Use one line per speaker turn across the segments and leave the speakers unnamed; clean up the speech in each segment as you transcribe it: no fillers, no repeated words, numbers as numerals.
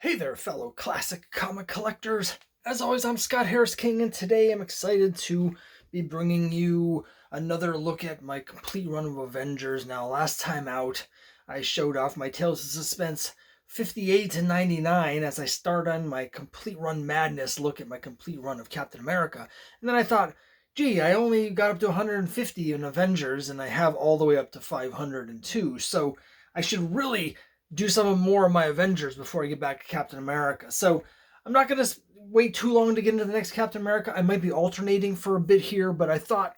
Hey there, fellow classic comic collectors. As always, I'm Scott Harris King, and today I'm excited to be bringing you another look at my complete run of Avengers. Now, last time out, I showed off my Tales of Suspense 58 to 99 as I start on my complete run madness look at my complete run of Captain America. And then I thought, gee, I only got up to 150 in Avengers, and I have all the way up to 502, so I should really do some more of my Avengers before I get back to Captain America. So I'm not going to wait too long to get into the next Captain America. I might be alternating for a bit here, but I thought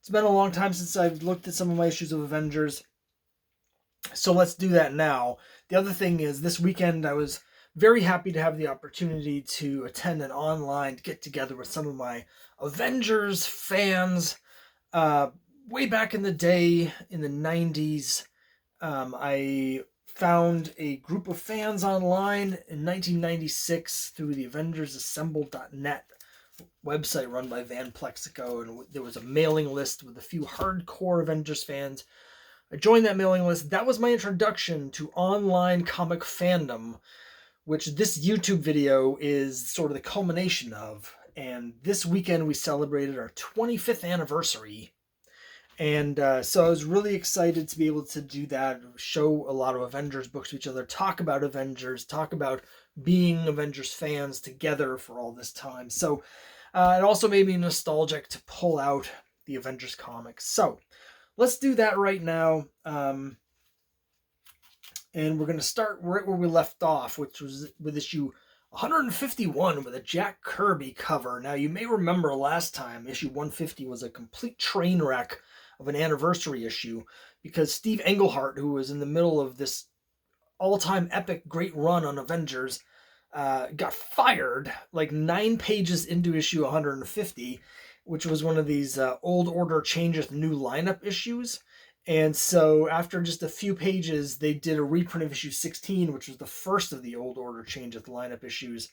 it's been a long time since I've looked at some of my issues of Avengers. So let's do that now. The other thing is, this weekend I was very happy to have the opportunity to attend an online get-together with some of my Avengers fans. Way back in the day, in the 90s, I found a group of fans online in 1996 through the AvengersAssemble.net website run by Van Plexico, and there was a mailing list with a few hardcore Avengers fans. I joined that mailing list. That was my introduction to online comic fandom, which this YouTube video is sort of the culmination of. And this weekend we celebrated our 25th anniversary. And so I was really excited to be able to do that, show a lot of Avengers books to each other, talk about Avengers, talk about being Avengers fans together for all this time. So it also made me nostalgic to pull out the Avengers comics. So let's do that right now. And we're going to start right where we left off, which was with issue 151 with a Jack Kirby cover. Now, you may remember last time, issue 150 was a complete train wreck of an anniversary issue because Steve Englehart, who was in the middle of this all-time epic great run on Avengers, got fired like 9 pages into issue 150, which was one of these Old Order changes new lineup issues. And so after just a few pages, they did a reprint of issue 16, which was the first of the Old Order change of the lineup issues.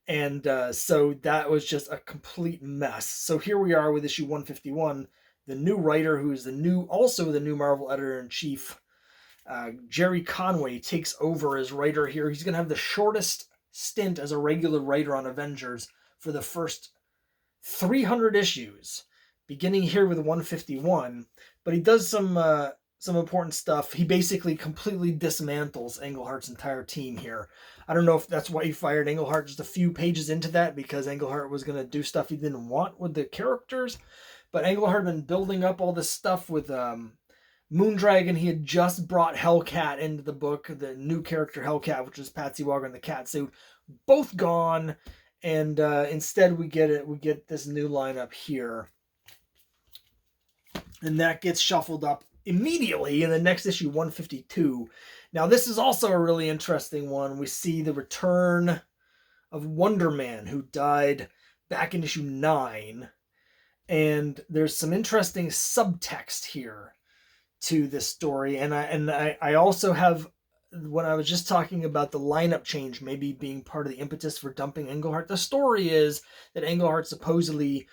And so that was just a complete mess. So here we are with issue 151. The new writer, who is also the new Marvel editor-in-chief, Jerry Conway, takes over as writer here. He's going to have the shortest stint as a regular writer on Avengers for the first 300 issues, beginning here with 151. But he does some important stuff. He basically completely dismantles Englehart's entire team here. I don't know if that's why he fired Englehart just a few pages into that, because Englehart was going to do stuff he didn't want with the characters. But Englehart had been building up all this stuff with Moondragon. He had just brought Hellcat into the book, the new character Hellcat, which is Patsy Walker in the cat suit. Both gone, and instead we get this new lineup here. And that gets shuffled up immediately in the next issue, 152. Now, this is also a really interesting one. We see the return of Wonder Man, who died back in issue 9. And there's some interesting subtext here to this story. And I also have, when I was just talking about the lineup change maybe being part of the impetus for dumping Englehart, the story is that Englehart supposedly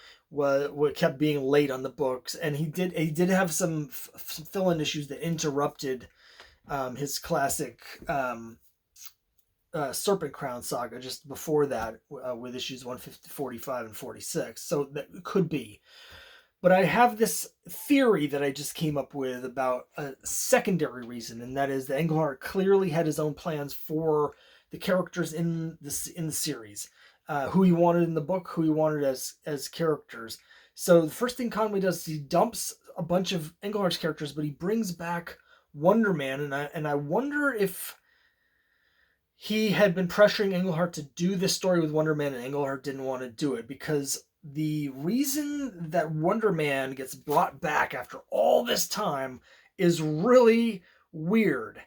kept being late on the books, and he did have some fill-in issues that interrupted his classic Serpent Crown saga just before that, with issues 150, 45, and 46. So that could be. But I have this theory that I just came up with about a secondary reason, and that is that Englehart clearly had his own plans for the characters in the series. Who he wanted in the book, who he wanted as characters. So the first thing Conway does is he dumps a bunch of Englehart's characters, but he brings back Wonder Man, and I wonder if he had been pressuring Englehart to do this story with Wonder Man, and Englehart didn't want to do it, because the reason that Wonder Man gets brought back after all this time is really weird.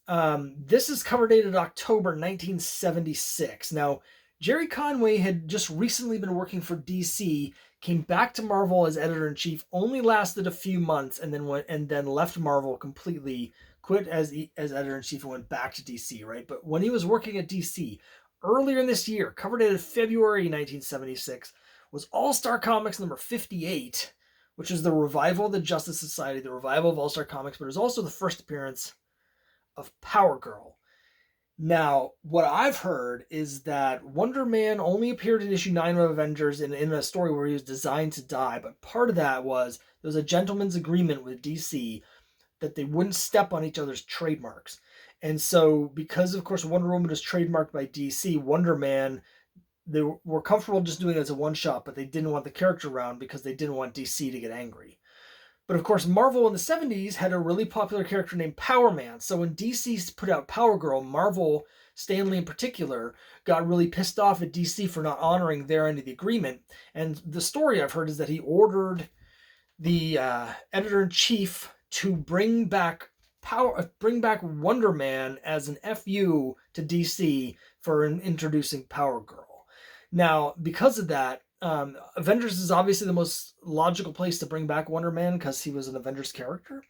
This is cover dated October 1976. Now, Jerry Conway had just recently been working for DC, came back to Marvel as editor-in-chief, only lasted a few months, and then left Marvel completely, quit as editor-in-chief and went back to DC, right? But when he was working at DC, earlier in this year, cover dated February 1976, was All-Star Comics number 58, which is the revival of the Justice Society, the revival of All-Star Comics, but it was also the first appearance of Power Girl. Now, what I've heard is that Wonder Man only appeared in issue 9 of Avengers in a story where he was designed to die, but part of that was there was a gentleman's agreement with DC that they wouldn't step on each other's trademarks. And so, because of course Wonder Woman is trademarked by DC, Wonder Man, they were comfortable just doing it as a one shot, but they didn't want the character around because they didn't want DC to get angry. But of course, Marvel in the 70s had a really popular character named Power Man. So when DC put out Power Girl, Marvel, Stanley in particular, got really pissed off at DC for not honoring their end of the agreement. And the story I've heard is that he ordered the editor-in-chief to bring back Wonder Man as an FU to DC for introducing Power Girl. Now, because of that, Avengers is obviously the most logical place to bring back Wonder Man because he was an Avengers character.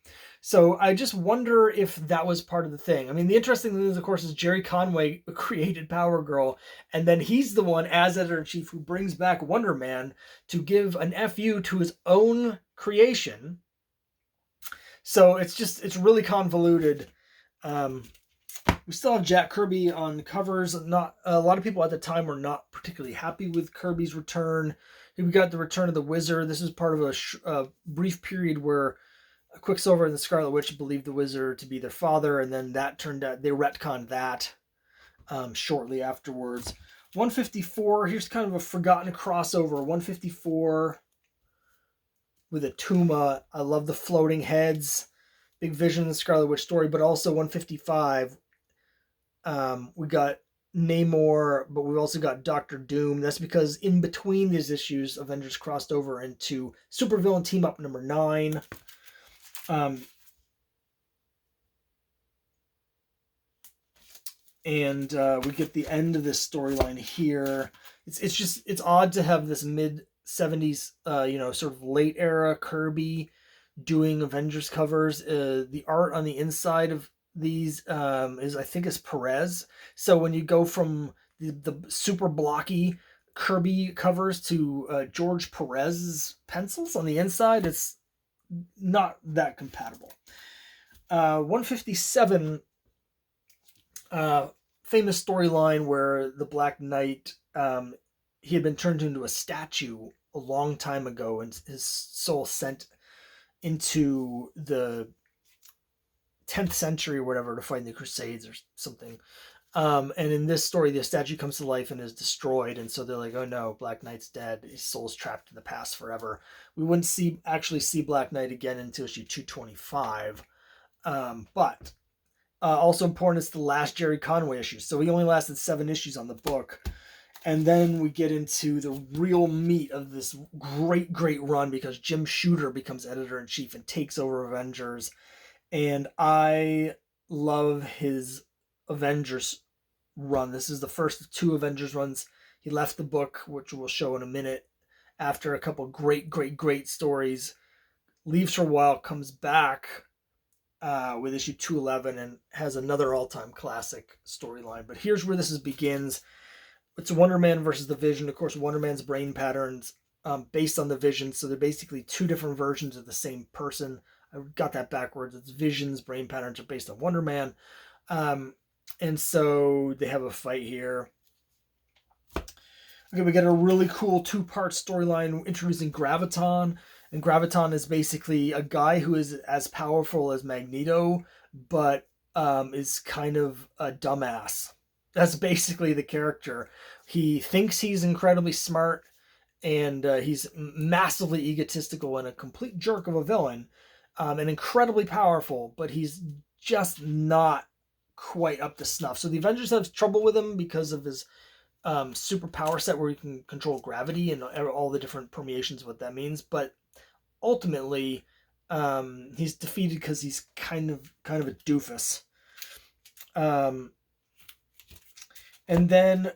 So I just wonder if that was part of the thing. I mean, the interesting thing is, of course, is Jerry Conway created Power Girl, and then he's the one, as editor-in-chief, who brings back Wonder Man to give an FU to his own creation. So it's really convoluted. We still have Jack Kirby on covers. Not a lot of people at the time were not particularly happy with Kirby's return. We got the return of the Wizard. This is part of a brief period where Quicksilver and the Scarlet Witch believed the Wizard to be their father, and then that turned out they retconned that shortly afterwards. 154. Here's kind of a forgotten crossover. 154 with a Tuma. I love the floating heads. Big Vision and the Scarlet Witch story, but also 155. We got Namor, but we've also got Doctor Doom. That's because in between these issues, Avengers crossed over into Supervillain Team Up number 9. And we get the end of this storyline here. It's odd to have this mid-70s, sort of late era Kirby doing Avengers covers. The art on the inside of these is Perez. So when you go from the super blocky Kirby covers to George Perez's pencils on the inside, it's not that compatible. 157, famous storyline where the Black Knight, he had been turned into a statue a long time ago, and his soul sent into the 10th century or whatever to fight in the Crusades or something. And in this story, the statue comes to life and is destroyed. And so they're like, oh no, Black Knight's dead. His soul's trapped in the past forever. We wouldn't actually see Black Knight again until issue 225. But also important, it's the last Jerry Conway issue. So he only lasted 7 issues on the book. And then we get into the real meat of this great, great run because Jim Shooter becomes editor-in-chief and takes over Avengers. And I love his Avengers run. This is the first of 2 Avengers runs. He left the book, which we'll show in a minute, after a couple great, great, great stories. Leaves for a while, comes back with issue 211 and has another all-time classic storyline. But here's where this begins. It's Wonder Man versus the Vision. Of course, Wonder Man's brain patterns based on the Vision. So they're basically 2 different versions of the same person. I got that backwards. It's Vision's brain patterns are based on Wonder Man. And so they have a fight here. Okay, we get a really cool 2-part storyline introducing Graviton. And Graviton is basically a guy who is as powerful as Magneto, but is kind of a dumbass. That's basically the character. He thinks he's incredibly smart, and he's massively egotistical and a complete jerk of a villain, and incredibly powerful, but he's just not quite up to snuff. So the Avengers have trouble with him because of his super power set where he can control gravity and all the different permeations of what that means. But ultimately, he's defeated because he's kind of a doofus. And then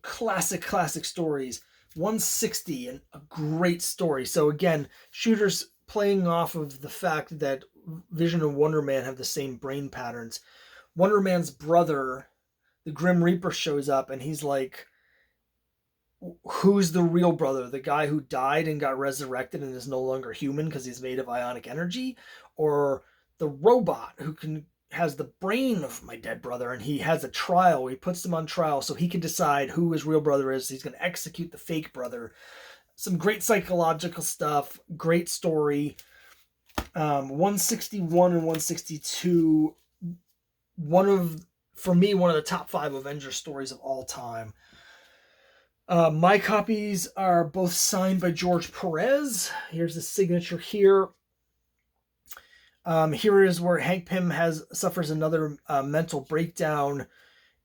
classic stories. 160, and a great story. So again, Shooter's playing off of the fact that Vision and Wonder Man have the same brain patterns. Wonder Man's brother, the Grim Reaper, shows up and he's like, who's the real brother? The guy who died and got resurrected and is no longer human because he's made of ionic energy? Or the robot who can has the brain of my dead brother, and he has a trial. He puts them on trial so he can decide who his real brother is. He's going to execute the fake brother. Some great psychological stuff, great story. 161 and 162, for me, one of the top 5 Avengers stories of all time. My copies are both signed by George Perez. Here's the signature here. Here is where Hank Pym suffers another mental breakdown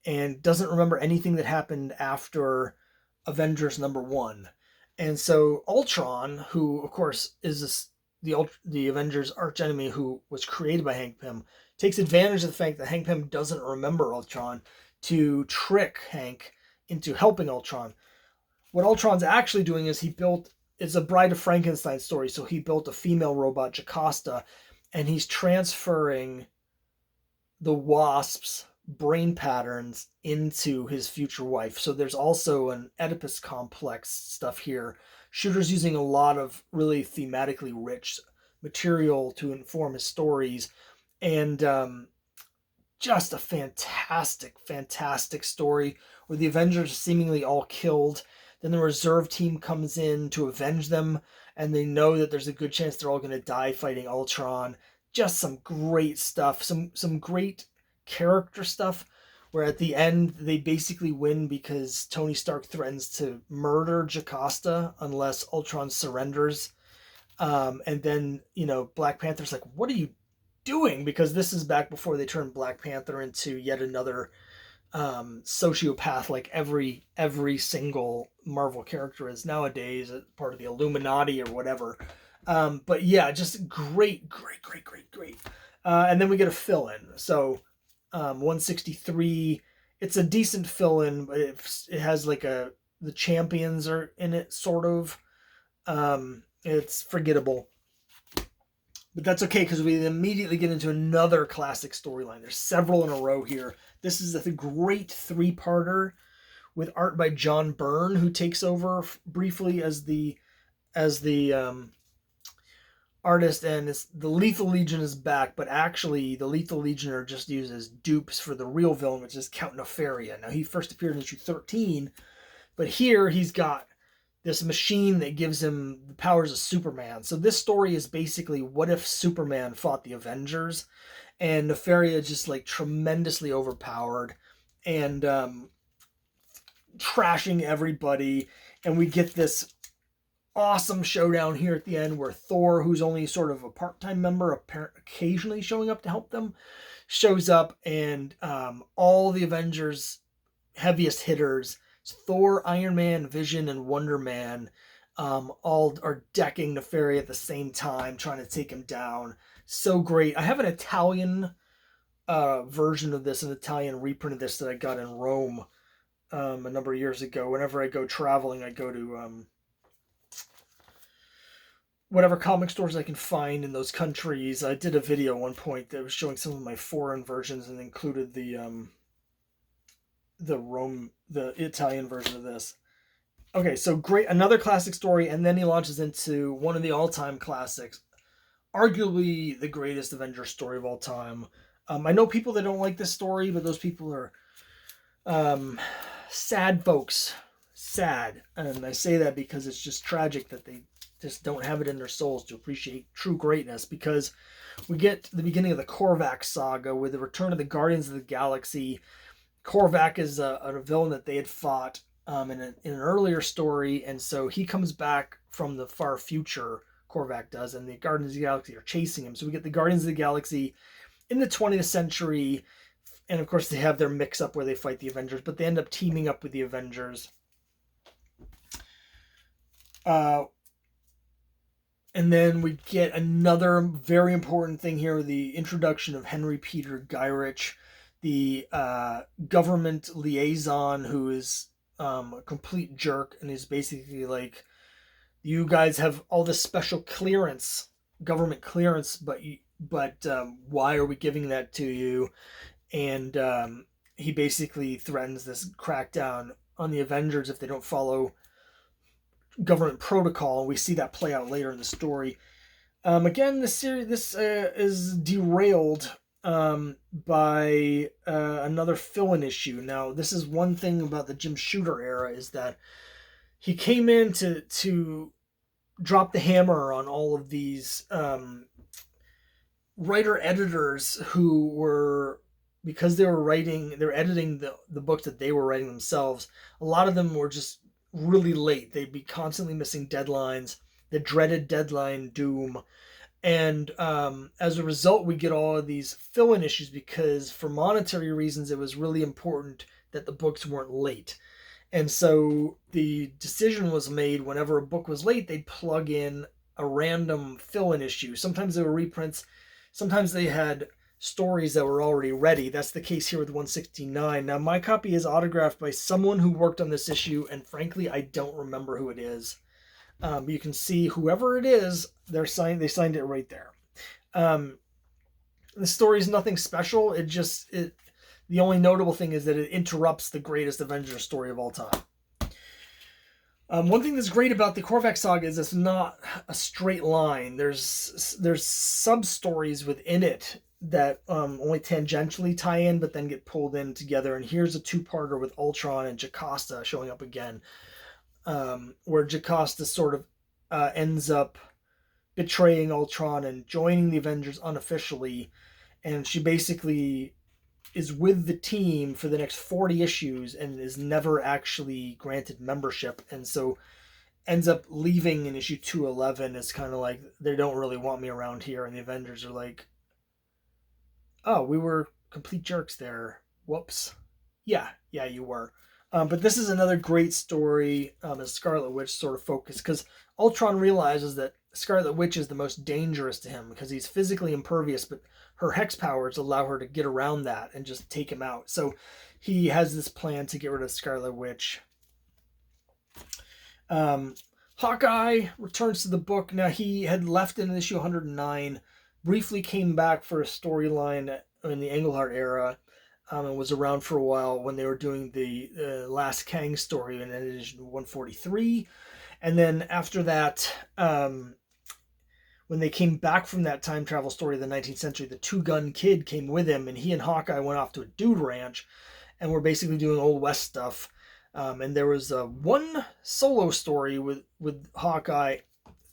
and doesn't remember anything that happened after Avengers #1. And so Ultron, who of course is the Avengers archenemy who was created by Hank Pym, takes advantage of the fact that Hank Pym doesn't remember Ultron to trick Hank into helping Ultron. What Ultron's actually doing is it's a Bride of Frankenstein story, so he built a female robot, Jocasta, and he's transferring the Wasp's brain patterns into his future wife. So there's also an Oedipus complex stuff here. Shooter's using a lot of really thematically rich material to inform his stories, and just a fantastic, fantastic story where the Avengers are seemingly all killed. Then the reserve team comes in to avenge them, and they know that there's a good chance they're all going to die fighting Ultron. Just some great stuff, some great character stuff, where at the end they basically win because Tony Stark threatens to murder Jocasta unless Ultron surrenders. And then, Black Panther's like, what are you doing? Because this is back before they turned Black Panther into yet another sociopath like every single Marvel character is nowadays, part of the Illuminati or whatever. But yeah, just great. And then we get a fill-in. So 163, it's a decent fill-in, but it has like the champions are in it, sort of. It's forgettable. But that's okay, because we immediately get into another classic storyline. There's several in a row here. This is a great 3-parter with art by John Byrne, who takes over briefly as the artist, and the Lethal Legion is back, but actually the Lethal Legion are just used as dupes for the real villain, which is Count Nefaria. Now, he first appeared in issue 13, but here he's got this machine that gives him the powers of Superman. So this story is basically, what if Superman fought the Avengers? And Nefaria is just like tremendously overpowered and trashing everybody. And we get this awesome showdown here at the end where Thor, who's only sort of a part-time member, occasionally showing up to help them, shows up, and all the Avengers' heaviest hitters, Thor, Iron Man, Vision, and Wonder Man, all are decking Nefaria at the same time, trying to take him down. So great. I have an Italian version of this, an Italian reprint of this that I got in Rome a number of years ago. Whenever I go traveling, I go to whatever comic stores I can find in those countries. I did a video at one point that was showing some of my foreign versions and included the Italian version of this. Okay, so great, another classic story, and then he launches into one of the all-time classics, arguably the greatest Avengers story of all time. I know people that don't like this story, but those people are sad folks. Sad. And I say that because it's just tragic that they just don't have it in their souls to appreciate true greatness, because we get the beginning of the Korvac saga with the return of the Guardians of the Galaxy. Korvac is a villain that they had fought in an earlier story, and so he comes back from the far future, Korvac does, and the Guardians of the Galaxy are chasing him. So we get the Guardians of the Galaxy in the 20th century, and of course they have their mix-up where they fight the Avengers, but they end up teaming up with the Avengers. And then we get another very important thing here, the introduction of Henry Peter Gyrich, the government liaison, who is a complete jerk and is basically like, you guys have all this special clearance, government clearance, but why are we giving that to you? And he basically threatens this crackdown on the Avengers if they don't follow government protocol. We see that play out later in the story. Again, this is derailed by another fill-in issue. Now, this is one thing about the Jim Shooter era, is that he came in to drop the hammer on all of these writer editors who were, because they're editing the books that they were writing themselves. A lot of them were just really late. They'd be constantly missing deadlines, the dreaded deadline doom. And as a result, we get all of these fill-in issues because for monetary reasons, it was really important that the books weren't late. And so the decision was made, whenever a book was late, they'd plug in a random fill-in issue. Sometimes they were reprints. Sometimes they had stories that were already ready. That's the case here with 169. Now, my copy is autographed by someone who worked on this issue, and frankly, I don't remember who it is. You can see whoever it is, they signed it right there. The story is nothing special. The only notable thing is that it interrupts the greatest Avengers story of all time. One thing that's great about the Korvac saga is it's not a straight line. There's sub-stories within it that only tangentially tie in, but then get pulled in together. And here's a two-parter with Ultron and Jocasta showing up again, where Jocasta sort of ends up betraying Ultron and joining the Avengers unofficially. And she basically is with the team for the next 40 issues and is never actually granted membership, and so ends up leaving in issue 211. It's kind of like, they don't really want me around here, and the Avengers are like, oh, we were complete jerks there. Whoops. Yeah, you were. But this is another great story as Scarlet Witch sort of focus, because Ultron realizes that Scarlet Witch is the most dangerous to him because he's physically impervious, but her hex powers allow her to get around that and just take him out. So he has this plan to get rid of Scarlet Witch. Hawkeye returns to the book. Now, he had left in issue 109, briefly came back for a storyline in the Englehart era, and was around for a while when they were doing the Last Kang story in edition 143. And then after that, when they came back from that time travel story of the 19th century, the Two-Gun Kid came with him, and he and Hawkeye went off to a dude ranch and were basically doing Old West stuff. And there was one solo story with Hawkeye,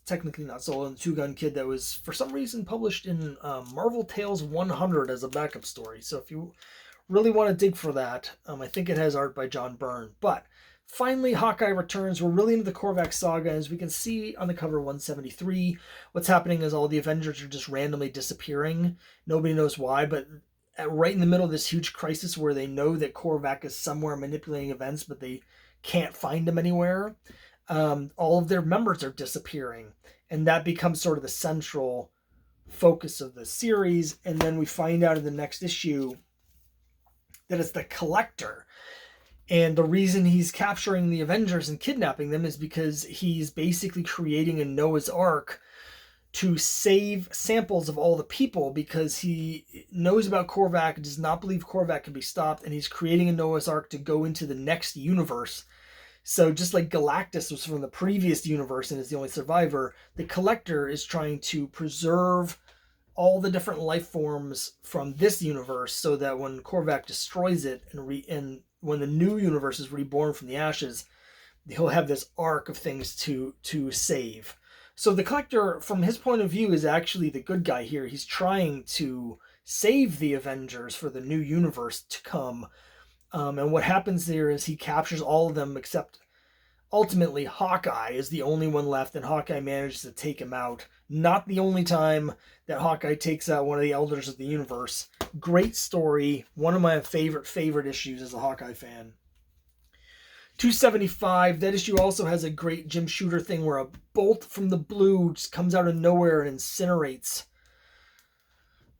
technically not solo, and the Two-Gun Kid, that was for some reason published in Marvel Tales 100 as a backup story. So if you really want to dig for that, I think it has art by John Byrne. But finally, Hawkeye returns. We're really into the Korvac saga. As we can see on the cover 173, what's happening is all the Avengers are just randomly disappearing. Nobody knows why, but right in the middle of this huge crisis where they know that Korvac is somewhere manipulating events, but they can't find him anywhere, all of their members are disappearing. And that becomes sort of the central focus of the series. And then we find out in the next issue that it's the Collector. And the reason he's capturing the Avengers and kidnapping them is because he's basically creating a Noah's Ark to save samples of all the people, because he knows about Korvac, does not believe Korvac can be stopped, and he's creating a Noah's Ark to go into the next universe. So just like Galactus was from the previous universe and is the only survivor, the Collector is trying to preserve all the different life forms from this universe so that when Korvac destroys it and when the new universe is reborn from the ashes, he'll have this arc of things to save. So the Collector, from his point of view, is actually the good guy here. He's trying to save the Avengers for the new universe to come. And what happens there is he captures all of them, except ultimately Hawkeye is the only one left, and Hawkeye manages to take him out. Not the only time that Hawkeye takes out one of the elders of the universe. Great story. One of my favorite issues as a Hawkeye fan. 275, that issue also has a great Jim Shooter thing where a bolt from the blue just comes out of nowhere and incinerates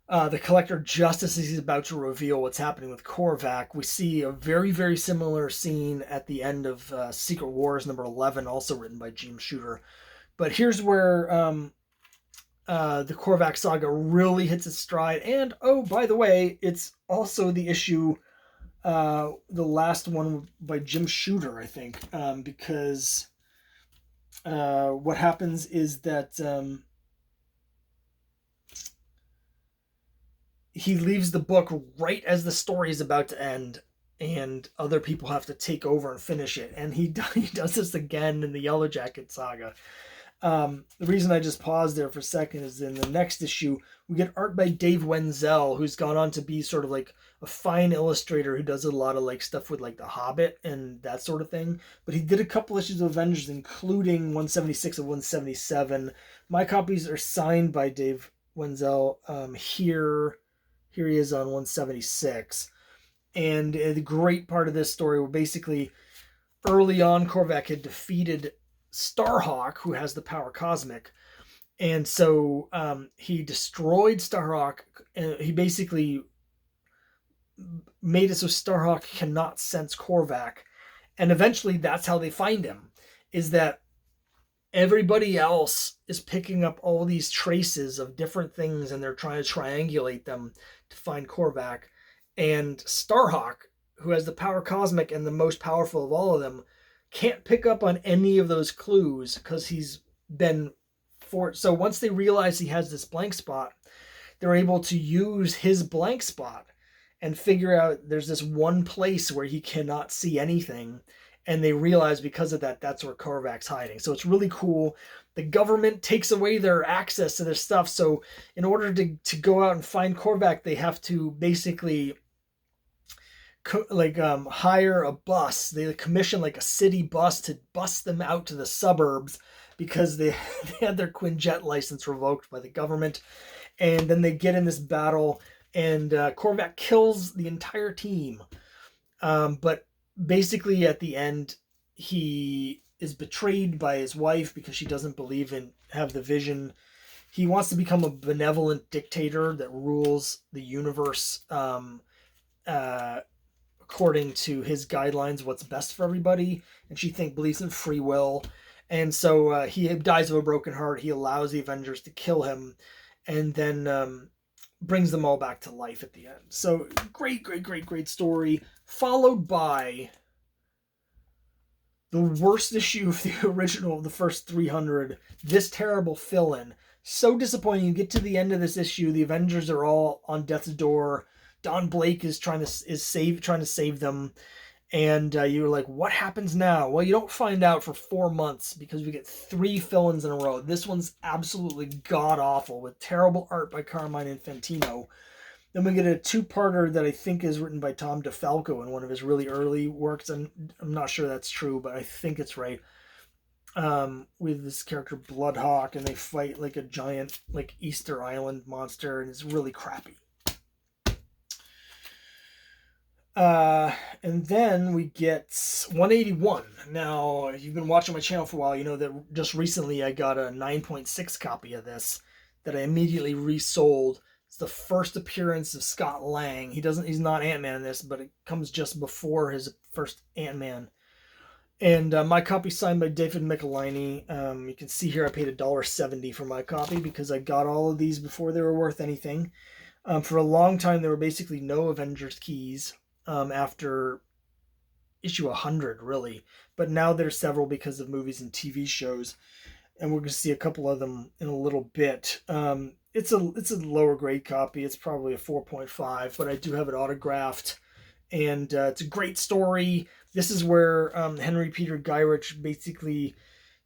the Collector just as he's about to reveal what's happening with Korvac. We see a very, very similar scene at the end of Secret Wars number 11, also written by Jim Shooter. But here's where the Korvac saga really hits its stride. And, oh, by the way, it's also the issue, the last one by Jim Shooter, I think, because what happens is that he leaves the book right as the story is about to end, and other people have to take over and finish it. And he does this again in the Yellow Jacket saga. The reason I just paused there for a second is in the next issue, we get art by Dave Wenzel, who's gone on to be sort of like a fine illustrator who does a lot of like stuff with like The Hobbit and that sort of thing. But he did a couple issues of Avengers, including 176 and 177. My copies are signed by Dave Wenzel. Here he is on 176. And the great part of this story were basically early on Korvac had defeated Starhawk, who has the power cosmic, and so he destroyed Starhawk, and he basically made it so Starhawk cannot sense Korvac. And eventually that's how they find him, is that everybody else is picking up all these traces of different things and they're trying to triangulate them to find Korvac. And Starhawk, who has the power cosmic and the most powerful of all of them, can't pick up on any of those clues because he's been for. So once they realize he has this blank spot, they're able to use his blank spot and figure out there's this one place where he cannot see anything. And they realize because of that, that's where Korvac's hiding. So it's really cool. The government takes away their access to this stuff. So in order to go out and find Korvac, they have to basically hire a bus. They commission like a city bus to bus them out to the suburbs because they had their Quinjet license revoked by the government. And then they get in this battle, and Korvac kills the entire team. But basically at the end, he is betrayed by his wife because she doesn't believe in have the vision. He wants to become a benevolent dictator that rules the universe according to his guidelines, what's best for everybody. And she believes in free will. And so he dies of a broken heart. He allows the Avengers to kill him, and then brings them all back to life at the end. So great story, followed by the worst issue of the original of the first 300, this terrible fill-in. So disappointing. You get to the end of this issue, the Avengers are all on death's door. Don Blake is trying to save them, and you're like, what happens now? Well, you don't find out for 4 months because we get 3 fill-ins in a row. This one's absolutely god-awful with terrible art by Carmine Infantino. Then we get a 2-parter that I think is written by Tom DeFalco in one of his really early works, and I'm not sure that's true, but I think it's right. With this character Bloodhawk, and they fight like a giant like Easter Island monster, and it's really crappy. And then we get 181. Now, if you've been watching my channel for a while, you know that just recently I got a 9.6 copy of this that I immediately resold. It's the first appearance of Scott Lang. He's not Ant-Man in this, but it comes just before his first Ant-Man. And my copy signed by David Michelinie. You can see here I paid $1.70 for my copy because I got all of these before they were worth anything. For a long time, there were basically no Avengers keys. After issue 100, really. But now there's several because of movies and TV shows. And we're going to see a couple of them in a little bit. It's a lower grade copy. It's probably a 4.5, but I do have it autographed. And it's a great story. This is where Henry Peter Gyrich basically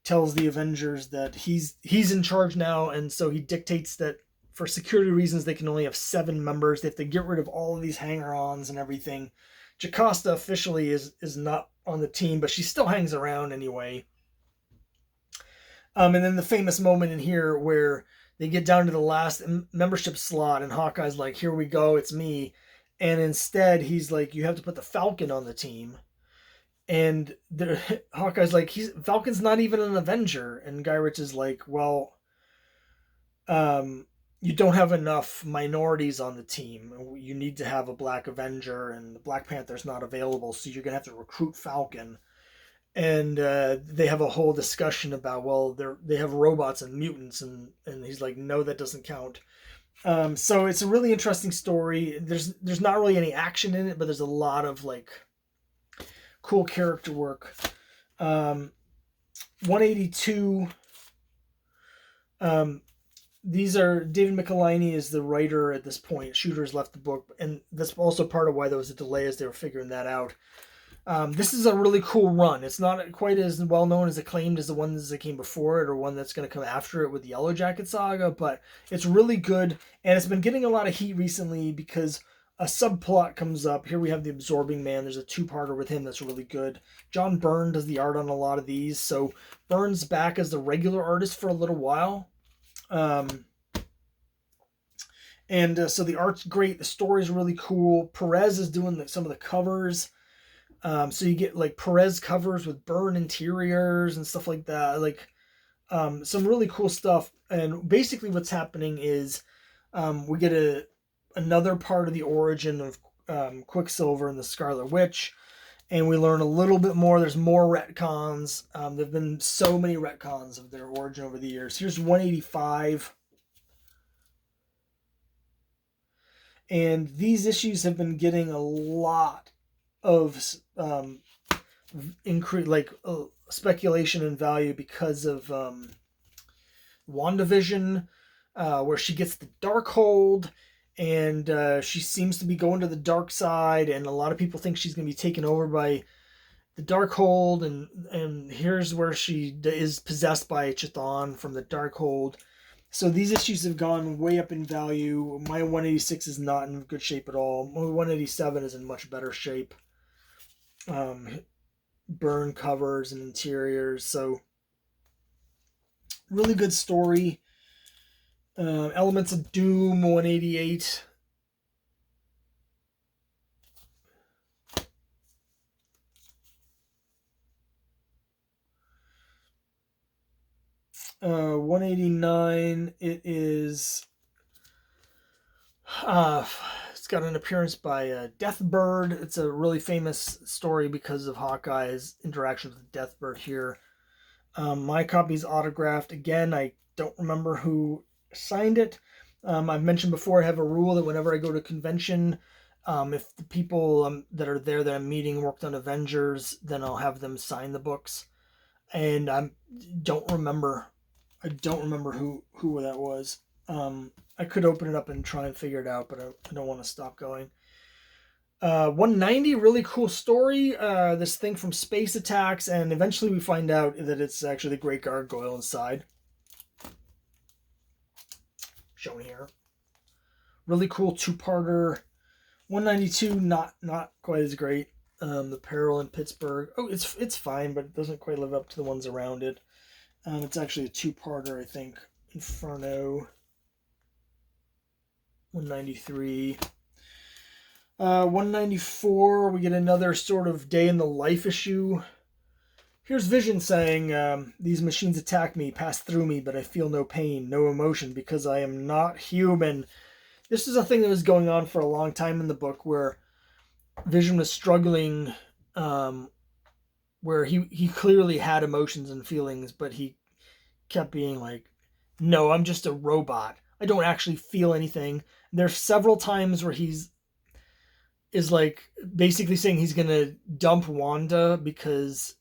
tells the Avengers that he's in charge now. And so he dictates that for security reasons, they can only have 7 members. They have to get rid of all of these hanger-ons and everything. Jocasta officially is not on the team, but she still hangs around anyway. And then the famous moment in here where they get down to the last membership slot, and Hawkeye's like, here we go, it's me. And instead, he's like, you have to put the Falcon on the team. And Hawkeye's like, Falcon's not even an Avenger. And Gyrich is like, well, you don't have enough minorities on the team. You need to have a Black Avenger, and the Black Panther's not available, so you're going to have to recruit Falcon. And they have a whole discussion about, well, they have robots and mutants, and he's like, no, that doesn't count. So it's a really interesting story. There's not really any action in it, but there's a lot of like cool character work. 182... these are David Michelinie is the writer at this point. Shooter's left the book, and that's also part of why there was a delay as they were figuring that out. This is a really cool run. It's not quite as well known as acclaimed as the ones that came before it or one that's going to come after it with the Yellow Jacket saga, but it's really good, and it's been getting a lot of heat recently because a subplot comes up. Here we have the Absorbing Man. There's a two-parter with him that's really good. John Byrne does the art on a lot of these, so Byrne's back as the regular artist for a little while. So the art's great. The story's really cool. Perez is doing some of the covers. So you get like Perez covers with Byrne interiors and stuff like that. Like some really cool stuff. And basically what's happening is we get another part of the origin of Quicksilver and the Scarlet Witch. And we learn a little bit more. There's more retcons. There have been so many retcons of their origin over the years. Here's 185. And these issues have been getting a lot of speculation and value because of WandaVision, where she gets the Darkhold, and she seems to be going to the dark side, and a lot of people think she's going to be taken over by the Darkhold, and here's where she is possessed by Chthon from the Darkhold. So these issues have gone way up in value. My 186 is not in good shape at all. My 187 is in much better shape. Byrne covers and interiors. So really good story. Elements of Doom 188. Uh, 189. It is. It's got an appearance by Deathbird. It's a really famous story because of Hawkeye's interaction with Deathbird here. My copy's autographed. Again, I don't remember who signed it. I've mentioned before I have a rule that whenever I go to a convention, if the people that are there that I'm meeting worked on Avengers, then I'll have them sign the books. And I don't remember who that was. I could open it up and try and figure it out, but I don't want to stop going. 190, really cool story. This thing from space attacks, and eventually we find out that it's actually the Great Gargoyle inside. Shown here. Really cool two-parter. 192, not quite as great. The Peril in Pittsburgh. Oh, it's fine, but it doesn't quite live up to the ones around it. It's actually a two-parter, I think. Inferno. 193. 194, we get another sort of day in the life issue. Here's Vision saying, these machines attack me, pass through me, but I feel no pain, no emotion, because I am not human. This is a thing that was going on for a long time in the book, where Vision was struggling, where he clearly had emotions and feelings, but he kept being like, no, I'm just a robot. I don't actually feel anything. There's several times where is like basically saying he's gonna dump Wanda because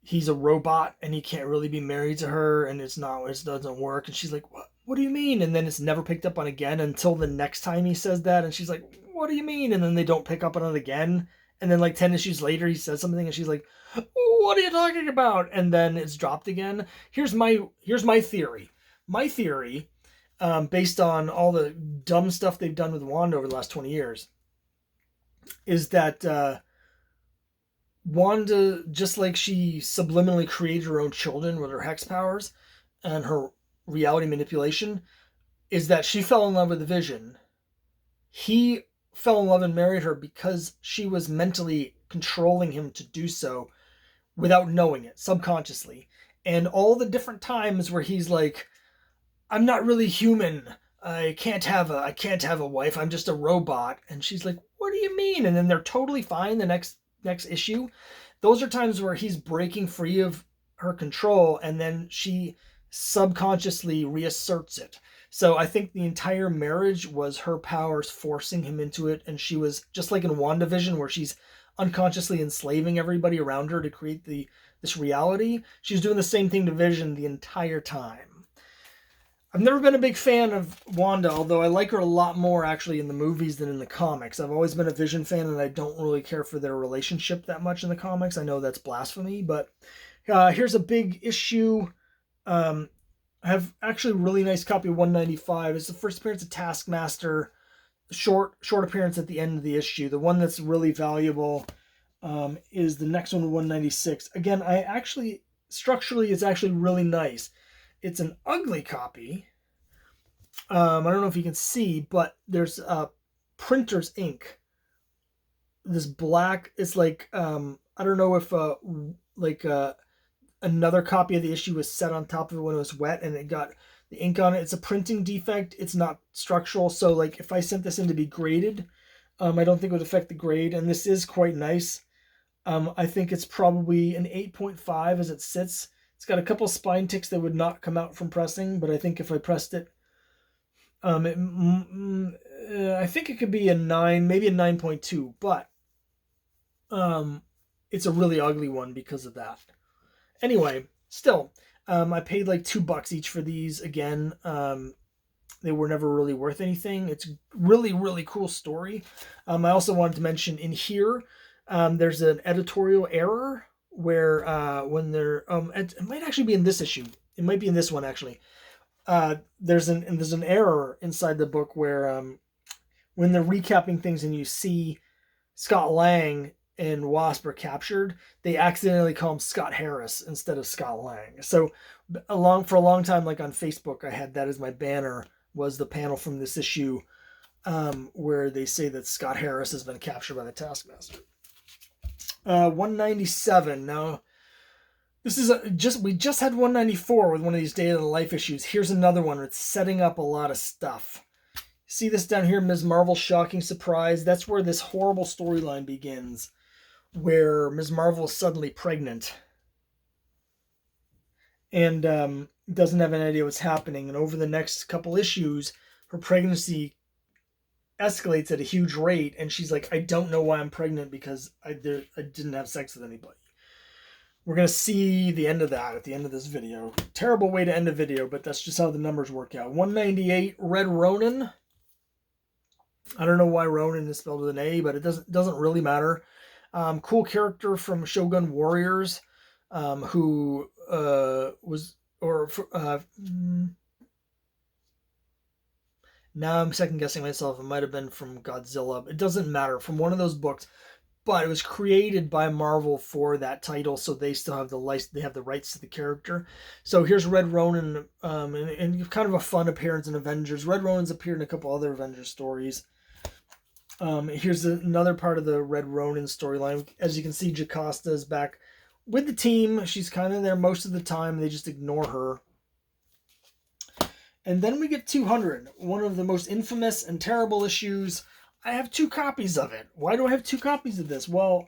he's a robot and he can't really be married to her, and it doesn't work. And she's like, what do you mean? And then it's never picked up on again until the next time he says that, and she's like, what do you mean? And then they don't pick up on it again, and then like 10 issues later he says something and she's like, what are you talking about? And then it's dropped again. Here's my theory. My theory, based on all the dumb stuff they've done with Wanda over the last 20 years, is that Wanda, just like she subliminally created her own children with her hex powers and her reality manipulation, is that she fell in love with the Vision. He fell in love and married her because she was mentally controlling him to do so without knowing it, subconsciously. And all the different times where he's like, I'm not really human. I can't have a wife. I'm just a robot. And she's like, what do you mean? And then they're totally fine the next issue. Those are times where he's breaking free of her control, and then she subconsciously reasserts it. So I think the entire marriage was her powers forcing him into it, and she was just like in WandaVision, where she's unconsciously enslaving everybody around her to create this reality. She's doing the same thing to Vision the entire time. I've never been a big fan of Wanda, although I like her a lot more actually in the movies than in the comics. I've always been a Vision fan, and I don't really care for their relationship that much in the comics. I know that's blasphemy, but here's a big issue. Um, I have actually a really nice copy of 195. It's the first appearance of Taskmaster. Short appearance at the end of the issue. The one that's really valuable is the next one, 196. Again, structurally, it's actually really nice. It's an ugly copy. I don't know if you can see, but there's printer's ink. This black, it's like, I don't know if another copy of the issue was set on top of it when it was wet and it got the ink on it. It's a printing defect. It's not structural. So like if I sent this in to be graded, I don't think it would affect the grade. And this is quite nice. I think it's probably an 8.5 as it sits. It's got a couple spine ticks that would not come out from pressing, but I think if I pressed it, I think it could be a 9, maybe a 9.2, but it's a really ugly one because of that. Anyway, still, I paid like $2 each for these. Again, they were never really worth anything. It's really, really cool story. I also wanted to mention in here, there's an editorial error where when they're it might actually be in this issue. It might be in this one actually. There's an error inside the book where when they're recapping things and you see Scott Lang and Wasp are captured, they accidentally call him Scott Harris instead of Scott Lang. So for a long time, like on Facebook, I had that as my banner, was the panel from this issue where they say that Scott Harris has been captured by the Taskmaster. 197. Now, this is we just had 194 with one of these Day of the Life issues. Here's another one. It's setting up a lot of stuff. See this down here, Ms. Marvel's shocking surprise? That's where this horrible storyline begins, where Ms. Marvel is suddenly pregnant and doesn't have any idea what's happening. And over the next couple issues, her pregnancy escalates at a huge rate, and she's like, I don't know why I'm pregnant because I didn't have sex with anybody. We're going to see the end of that at the end of this video. Terrible way to end a video, but that's just how the numbers work out. 198, Red Ronin. I don't know why Ronin is spelled with an A, but it doesn't really matter. Cool character from Shogun Warriors, who was, now I'm second guessing myself. It might have been from Godzilla. It doesn't matter. From one of those books, but it was created by Marvel for that title, so they still have they have the rights to the character. So here's Red Ronin, and kind of a fun appearance in Avengers. Red Ronin's appeared in a couple other Avengers stories. Here's another part of the Red Ronin storyline. As you can see, Jocasta is back with the team. She's kind of there most of the time. They just ignore her. And then we get 200, one of the most infamous and terrible issues. I have 2 copies of it. Why do I have 2 copies of this? Well,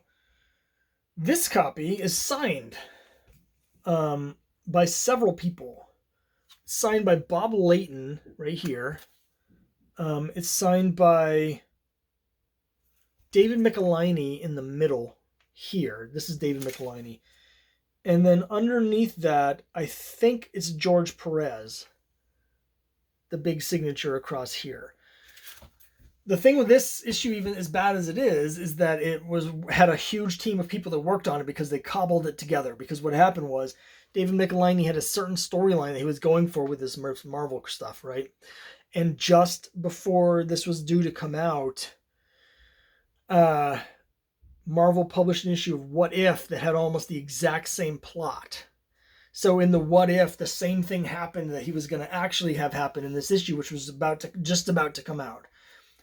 this copy is signed by several people. It's signed by Bob Layton right here. It's signed by David Michelinie in the middle here. This is David Michelinie. And then underneath that, I think it's George Perez. The big signature across here. The thing with this issue, even as bad as it is that it had a huge team of people that worked on it because they cobbled it together. Because what happened was David Michelinie had a certain storyline that he was going for with this Marvel stuff, right? And just before this was due to come out, Marvel published an issue of What If that had almost the exact same plot. So in the What If, the same thing happened that he was going to actually have happen in this issue, which was just about to come out.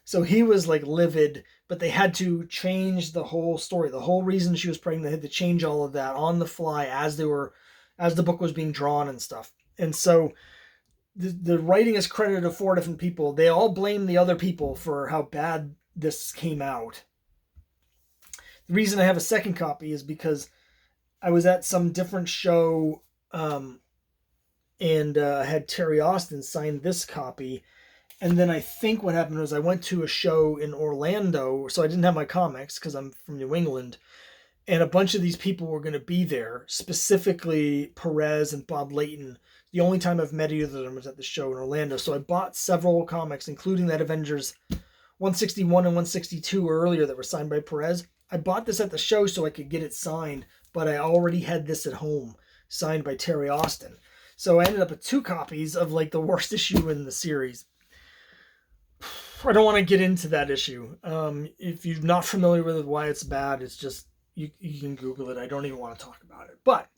So he was like livid, but they had to change the whole story. The whole reason she was pregnant, they had to change all of that on the fly as the book was being drawn and stuff. And so the writing is credited to 4 different people. They all blame the other people for how bad this came out. The reason I have a second copy is because I was at some different show and had Terry Austin sign this copy. And then I think what happened was I went to a show in Orlando, so I didn't have my comics because I'm from New England. and a bunch of these people were going to be there, specifically Perez and Bob Layton. The only time I've met either of them was at the show in Orlando. So I bought several comics, including that Avengers 161 and 162 earlier that were signed by Perez. I bought this at the show so I could get it signed, but I already had this at home, signed by Terry Austin. So I ended up with 2 copies of like the worst issue in the series. I don't want to get into that issue. If you're not familiar with why it's bad, it's just, you can Google it. I don't even want to talk about it. But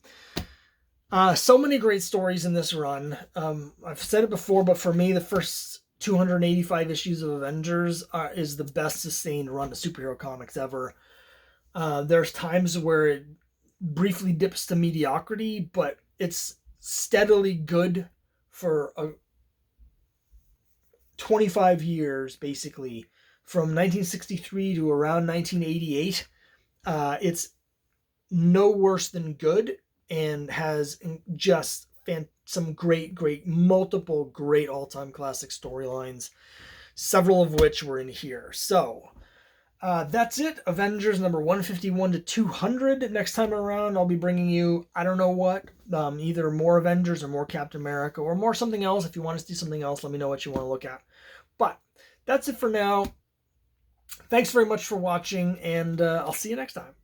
so many great stories in this run. I've said it before, but for me, the first 285 issues of Avengers is the best sustained run of superhero comics ever. There's times where it briefly dips to mediocrity, but it's steadily good for 25 years, basically, from 1963 to around 1988. It's no worse than good, and has just some multiple great all-time classic storylines, several of which were in here. So that's it. Avengers number 151 to 200. Next time around, I'll be bringing you, I don't know what, either more Avengers or more Captain America or more something else. If you want to see something else, let me know what you want to look at. But that's it for now. Thanks very much for watching, and I'll see you next time.